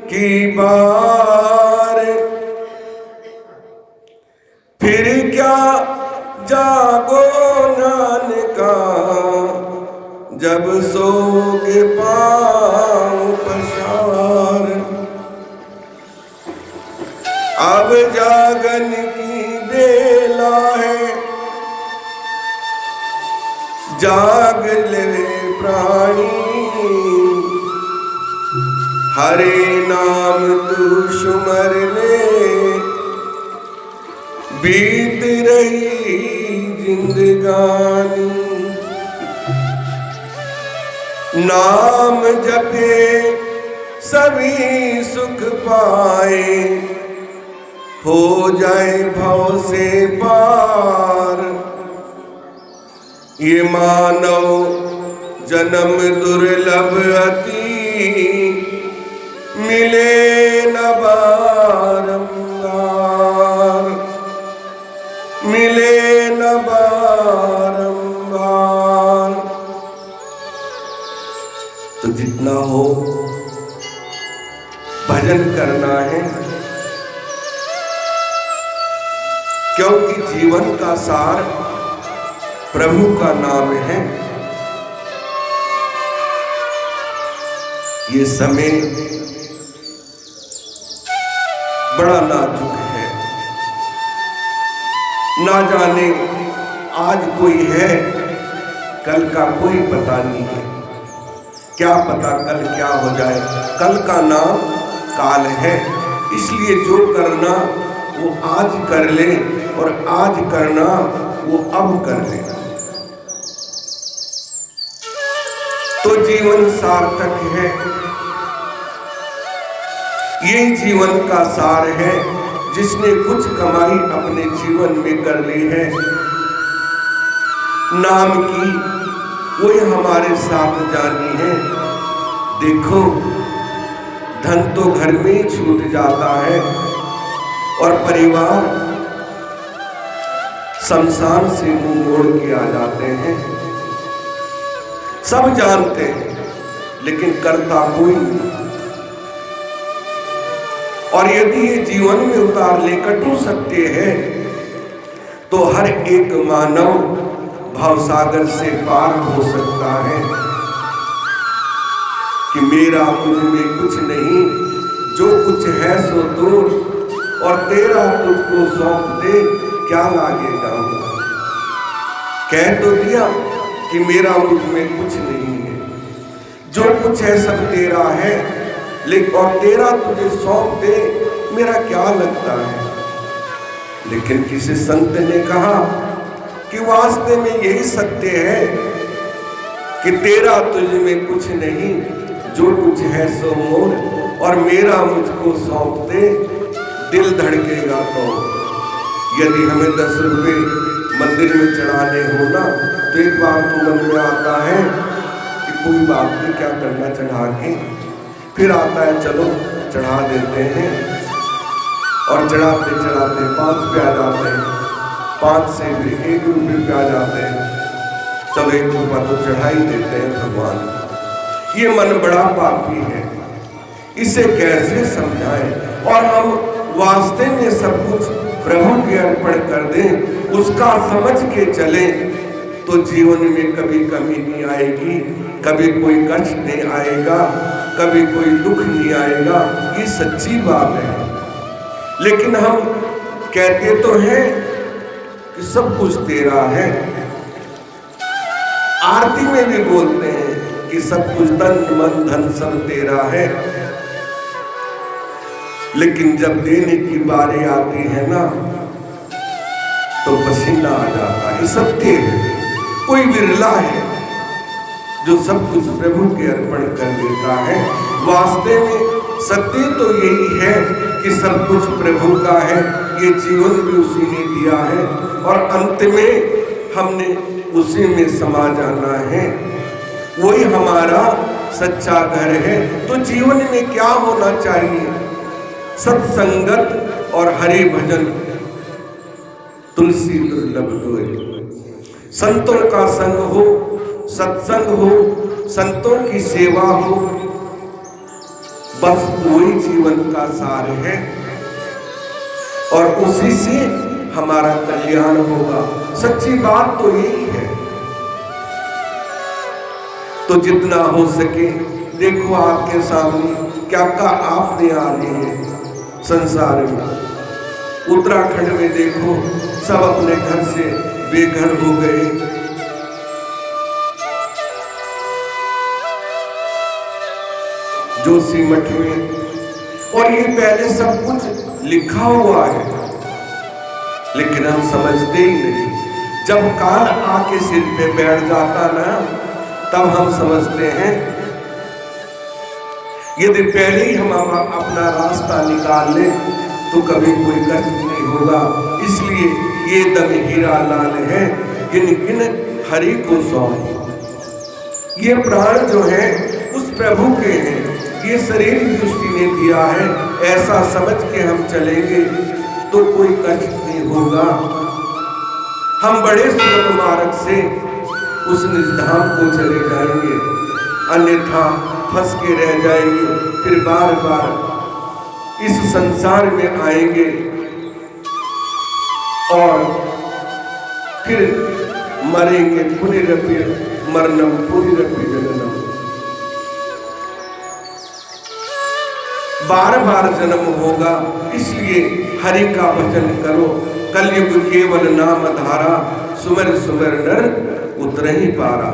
की बार, फिर क्या जागो नानका, जब सोगे पाँव पसार। अब जागन की बेला है, जाग ले प्राणी, हरे नाम तू सुमर ले, बीत रही जिंदगानी। नाम जपे सभी सुख पाए, हो जाए भव से पार। ये मानव जन्म दुर्लभ अति, मिले न बारंबार, मिले न बारंबार। तो जितना हो भजन करना है, क्योंकि जीवन का सार प्रभु का नाम है। ये समय बड़ा नाजुक है, ना जाने आज कोई है, कल का कोई पता नहीं है। क्या पता कल क्या हो जाए, कल का नाम काल है। इसलिए जो करना वो आज कर ले, और आज करना वो अब कर ले, तो जीवन सार्थक है। यही जीवन का सार है। जिसने कुछ कमाई अपने जीवन में कर ली है नाम की, वही हमारे साथ जानी है। देखो, धन तो घर में ही छूट जाता है, और परिवार शमशान से मुंह मोड़ के आ जाते हैं। सब जानते हैं, लेकिन करता कोई नहीं। और यदि ये जीवन में उतार ले कटु सत्य है, तो हर एक मानव भवसागर से पार हो सकता है। कि मेरा मुझ में कुछ नहीं, जो कुछ है सो तोड़, और तेरा तुझको सौंप दे, क्या लागेगा। कह तो दिया कि मेरा मुझ में कुछ नहीं है, जो कुछ है सब तेरा है, लेकिन और तेरा तुझे सौंप दे, मेरा क्या लगता है। लेकिन किसी संत ने कहा कि वास्तव में यही सत्य है कि तेरा तुझ में कुछ नहीं, जो कुछ है सो मोर, और मेरा मुझको सौंप दे, दिल धड़केगा तो। यदि हमें 10 रुपए मंदिर में चढ़ाने हो ना, तो एक बार तो मन में आता है कि कोई बात नहीं, क्या करना चढ़ा के। फिर आता है चलो चढ़ा देते हैं, और चढ़ाते चढ़ाते 5 पे आ जाते हैं, 5 से फिर 1 रुपये पे आ जाते हैं। चलो 1 रुपया तो चढ़ा ही देते हैं भगवान। ये मन बड़ा पापी है, इसे कैसे समझाएं। और हम वास्ते में सब कुछ प्रभु के अर्पण कर दें, उसका समझ के चलें, तो जीवन में कभी कमी नहीं आएगी, कभी कोई कष्ट नहीं आएगा, कभी कोई दुख नहीं आएगा। ये सच्ची बात है। लेकिन हम कहते तो हैं कि सब कुछ तेरा है, आरती में भी बोलते हैं कि सब कुछ तन मन धन सब तेरा है, लेकिन जब देने की बारी आती है ना, तो पसीना आ जाता है। सत्य है, कोई विरला है जो सब कुछ प्रभु के अर्पण कर देता है। वास्तव में सत्य तो यही है कि सब कुछ प्रभु का है, ये जीवन भी उसी ने दिया है, और अंत में हमने उसी में समा जाना है। वही हमारा सच्चा घर है। तो जीवन में क्या होना चाहिए? सत्संगत और हरि भजन, तुलसी दुर्लभ होए। संतों का संग हो, सत्संग हो, संतों की सेवा हो, बस वही जीवन का सार है और उसी से हमारा कल्याण होगा। सच्ची बात तो यही है। तो जितना हो सके देखो आपके सामने क्या क्या आपने आने हैं संसार में। उत्तराखंड में देखो सब अपने घर से बेघर हो गए। जोशीमठ में, और ये पहले सब कुछ लिखा हुआ है लेकिन हम समझते ही नहीं। जब काल आके सिर पे बैठ जाता ना तब हम समझते हैं। यदि पहले ही हम अपना रास्ता निकाल लें तो कभी कोई कष्ट नहीं होगा। इसलिए ये दम हीरा लाल है गिन गिन हरि को सौंप। ये प्राण जो है उस प्रभु के हैं। ये शरीर दृष्टि ने दिया है, ऐसा समझ के हम चलेंगे तो कोई कष्ट नहीं होगा। हम बड़े सुगम मार्ग से उस निजधाम को चले जाएंगे, अन्यथा फंस के रह जाएंगे। फिर बार बार इस संसार में आएंगे और फिर मरेंगे। पुनरपि मरणम पुनरपि जननम। बार बार जन्म होगा। इसलिए हरि का भजन करो। कलयुग केवल नाम धारा, सुमर सुमर नर उतर ही पारा।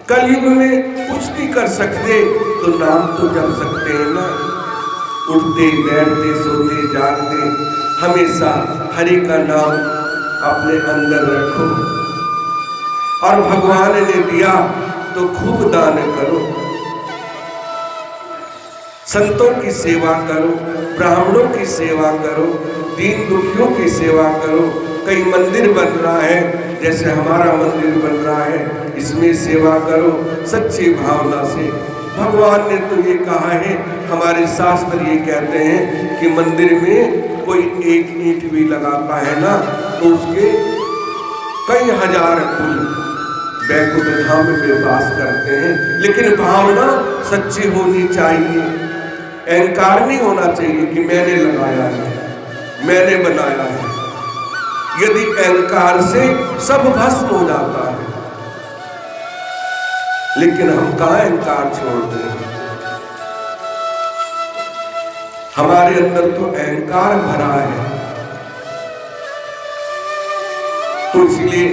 कलयुग में कुछ नहीं कर सकते तो नाम तो जप सकते हैं ना। उठते बैठते सोते जागते हमेशा हरि का नाम अपने अंदर रखो। और भगवान ने दिया तो खूब दान करो। संतों की सेवा करो, ब्राह्मणों की सेवा करो, दीन दुखियों की सेवा करो। कई मंदिर बन रहा है, जैसे हमारा मंदिर बन रहा है, इसमें सेवा करो सच्ची भावना से। भगवान ने तो ये कहा है, हमारे शास्त्र ये कहते हैं कि मंदिर में कोई एक ईंट भी लगाता है ना तो उसके कई हजार कुल वैकुंठ धाम में वास करते हैं। लेकिन भावना सच्ची होनी चाहिए। अहंकार नहीं होना चाहिए कि मैंने लगाया है, मैंने बनाया है। यदि अहंकार से सब भस्म हो जाता है, लेकिन हम कहाँ अहंकार छोड़ते हैं। हमारे अंदर तो अहंकार भरा है। तो इसलिए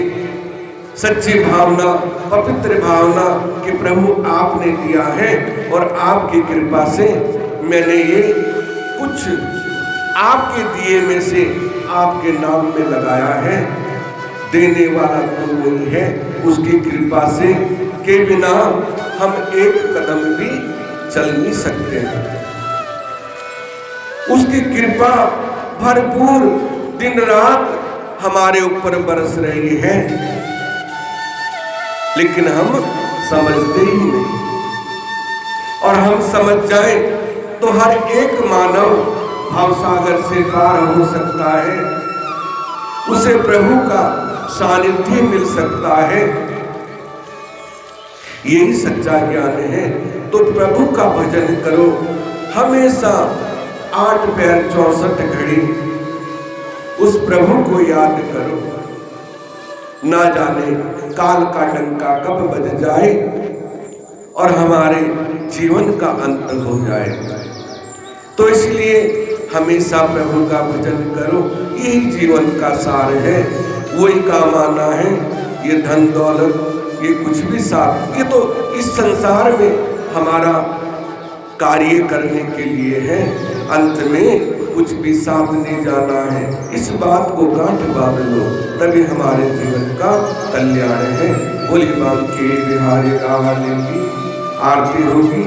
सच्ची भावना, पवित्र भावना कि प्रभु आपने दिया है और आपकी कृपा से मैंने ये कुछ आपके दिए में से आपके नाम में लगाया है। देने वाला तो वही है, उसकी कृपा से के बिना हम एक कदम भी चल नहीं सकते हैं। उसकी कृपा भरपूर दिन रात हमारे ऊपर बरस रही है, लेकिन हम समझते ही नहीं। और हम समझ जाए तो हर एक मानव भवसागर से पार हो सकता है, उसे प्रभु का सानिध्य मिल सकता है। यही सच्चा ज्ञान है। तो प्रभु का भजन करो हमेशा। 8 पैर 64 घड़ी उस प्रभु को याद करो। ना जाने काल का डंका कब बज जाए और हमारे जीवन का अंत हो जाए। तो इसलिए हमेशा प्रभु का भजन करो। यही जीवन का सार है। वही काम आना है। ये धन दौलत ये कुछ भी साथ, ये तो इस संसार में हमारा कार्य करने के लिए है। अंत में कुछ भी साथ नहीं जाना है। इस बात को गांठ बांध लो, तभी हमारे जीवन का कल्याण है। बोली बांके बिहारी रावण की आरती होगी।